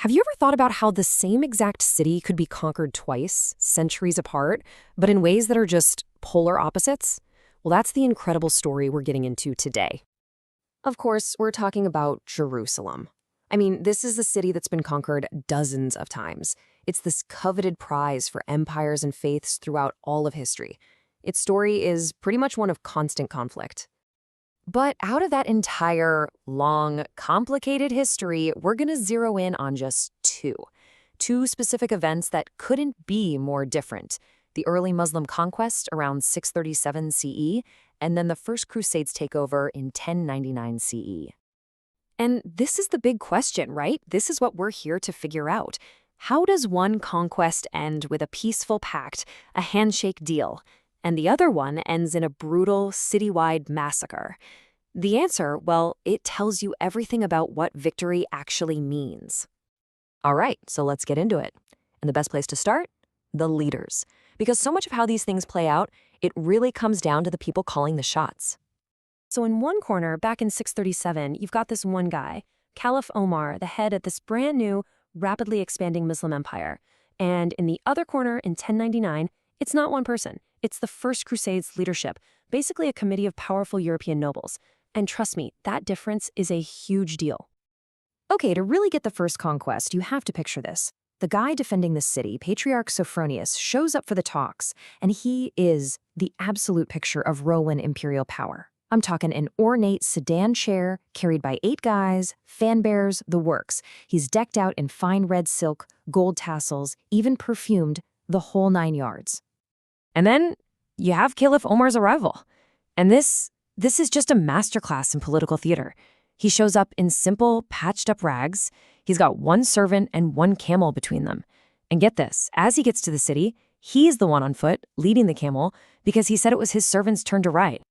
Have you ever thought about how the same exact city could be conquered twice, centuries apart, but in ways that are just polar opposites? Well, that's the incredible story we're getting into today. Of course, we're talking about Jerusalem. I mean, this is a city that's been conquered dozens of times. It's this coveted prize for empires and faiths throughout all of history. Its story is pretty much one of constant conflict. But out of that entire, long, complicated history, we're going to zero in on just two specific events that couldn't be more different. The early Muslim conquest around 637 CE, and then the First Crusade's takeover in 1099 CE. And this is the big question, right? This is what we're here to figure out. How does one conquest end with a peaceful pact, a handshake deal, and the other one ends in a brutal, citywide massacre? The answer, well, it tells you everything about what victory actually means. All right, so let's get into it. And the best place to start? The leaders. Because so much of how these things play out, it really comes down to the people calling the shots. So in one corner, back in 637, you've got this one guy, Caliph Omar, the head of this brand new, rapidly expanding Muslim empire. And in the other corner, in 1099, it's not one person. It's the First Crusade's leadership, basically a committee of powerful European nobles. And trust me, that difference is a huge deal. Okay, to really get the first conquest, you have to picture this. The guy defending the city, Patriarch Sophronius, shows up for the talks, and he is the absolute picture of Roman imperial power. I'm talking an ornate sedan chair carried by 8 guys, fan bearers, the works. He's decked out in fine red silk, gold tassels, even perfumed, the whole 9 yards. And then you have Caliph Omar's arrival. And this is just a masterclass in political theater. He shows up in simple, patched-up rags. He's got 1 servant and 1 camel between them. And get this, as he gets to the city, he's the one on foot, leading the camel, because he said it was his servant's turn to ride.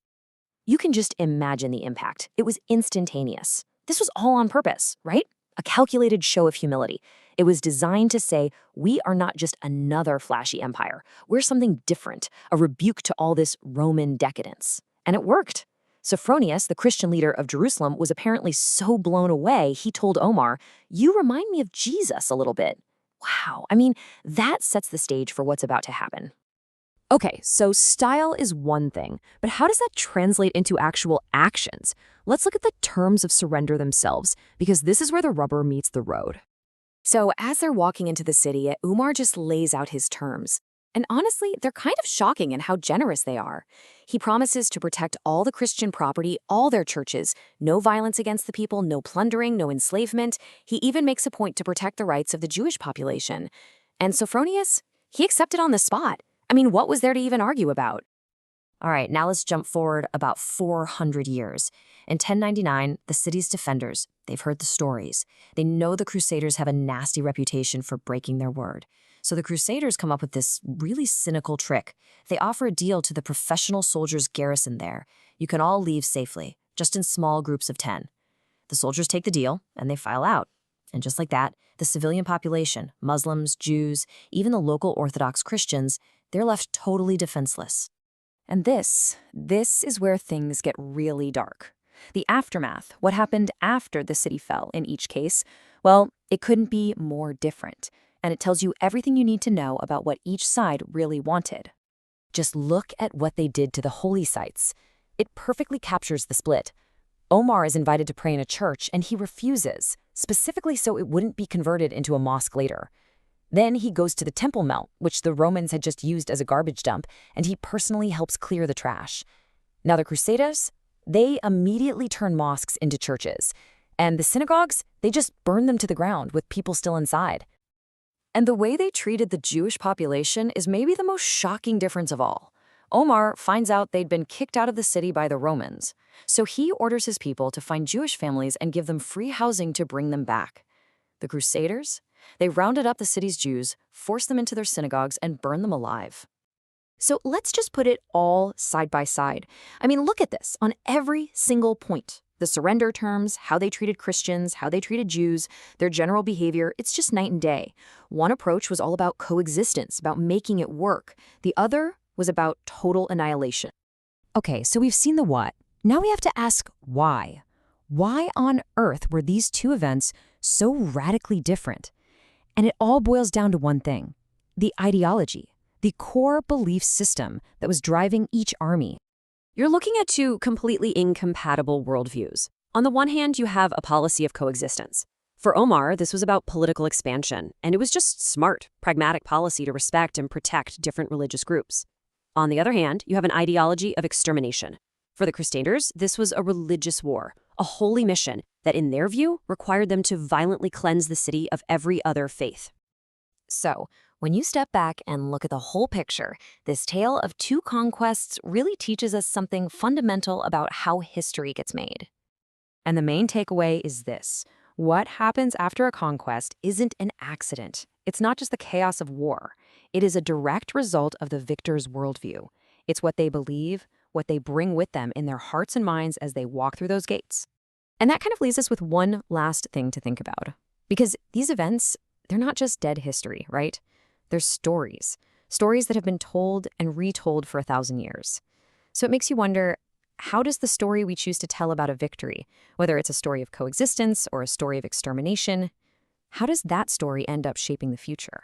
You can just imagine the impact. It was instantaneous. This was all on purpose, right? A calculated show of humility. It was designed to say, we are not just another flashy empire. We're something different, a rebuke to all this Roman decadence. And it worked. Sophronius, the Christian leader of Jerusalem, was apparently so blown away, he told Omar, "You remind me of Jesus a little bit." Wow, I mean, that sets the stage for what's about to happen. Okay, so style is one thing, but how does that translate into actual actions? Let's look at the terms of surrender themselves, because this is where the rubber meets the road. So as they're walking into the city, Umar just lays out his terms. And honestly, they're kind of shocking in how generous they are. He promises to protect all the Christian property, all their churches, no violence against the people, no plundering, no enslavement. He even makes a point to protect the rights of the Jewish population. And Sophronius, he accepted on the spot. I mean, what was there to even argue about? All right, now let's jump forward about 400 years. In 1099, the city's defenders, they've heard the stories. They know the Crusaders have a nasty reputation for breaking their word. So the Crusaders come up with this really cynical trick. They offer a deal to the professional soldiers garrisoned there. You can all leave safely, just in small groups of 10. The soldiers take the deal, and they file out. And just like that, the civilian population, Muslims, Jews, even the local Orthodox Christians, they're left totally defenseless. And this is where things get really dark. The aftermath, what happened after the city fell in each case, well, it couldn't be more different. And it tells you everything you need to know about what each side really wanted. Just look at what they did to the holy sites. It perfectly captures the split. Omar is invited to pray in a church, and he refuses, specifically so it wouldn't be converted into a mosque later. Then he goes to the Temple Mount, which the Romans had just used as a garbage dump, and he personally helps clear the trash. Now the Crusaders, they immediately turn mosques into churches. And the synagogues, they just burn them to the ground with people still inside. And the way they treated the Jewish population is maybe the most shocking difference of all. Omar finds out they'd been kicked out of the city by the Romans. So he orders his people to find Jewish families and give them free housing to bring them back. The Crusaders, they rounded up the city's Jews, forced them into their synagogues, and burned them alive. So let's just put it all side by side. I mean, look at this on every single point. The surrender terms, how they treated Christians, how they treated Jews, their general behavior, it's just night and day. One approach was all about coexistence, about making it work. The other was about total annihilation. Okay, so we've seen the what. Now we have to ask why. Why on earth were these two events so radically different? And it all boils down to one thing: the ideology, the core belief system that was driving each army. You're looking at two completely incompatible worldviews. On the one hand, you have a policy of coexistence. For Omar, this was about political expansion, and it was just smart, pragmatic policy to respect and protect different religious groups. On the other hand, you have an ideology of extermination. For the Crusaders, this was a religious war, a holy mission that, in their view, required them to violently cleanse the city of every other faith. So, when you step back and look at the whole picture, this tale of two conquests really teaches us something fundamental about how history gets made. And the main takeaway is this: what happens after a conquest isn't an accident. It's not just the chaos of war. It is a direct result of the victor's worldview. It's what they believe, what they bring with them in their hearts and minds as they walk through those gates. And that kind of leaves us with one last thing to think about. Because these events, they're not just dead history, right? They're stories. Stories that have been told and retold for 1,000 years. So it makes you wonder, how does the story we choose to tell about a victory, whether it's a story of coexistence or a story of extermination, how does that story end up shaping the future?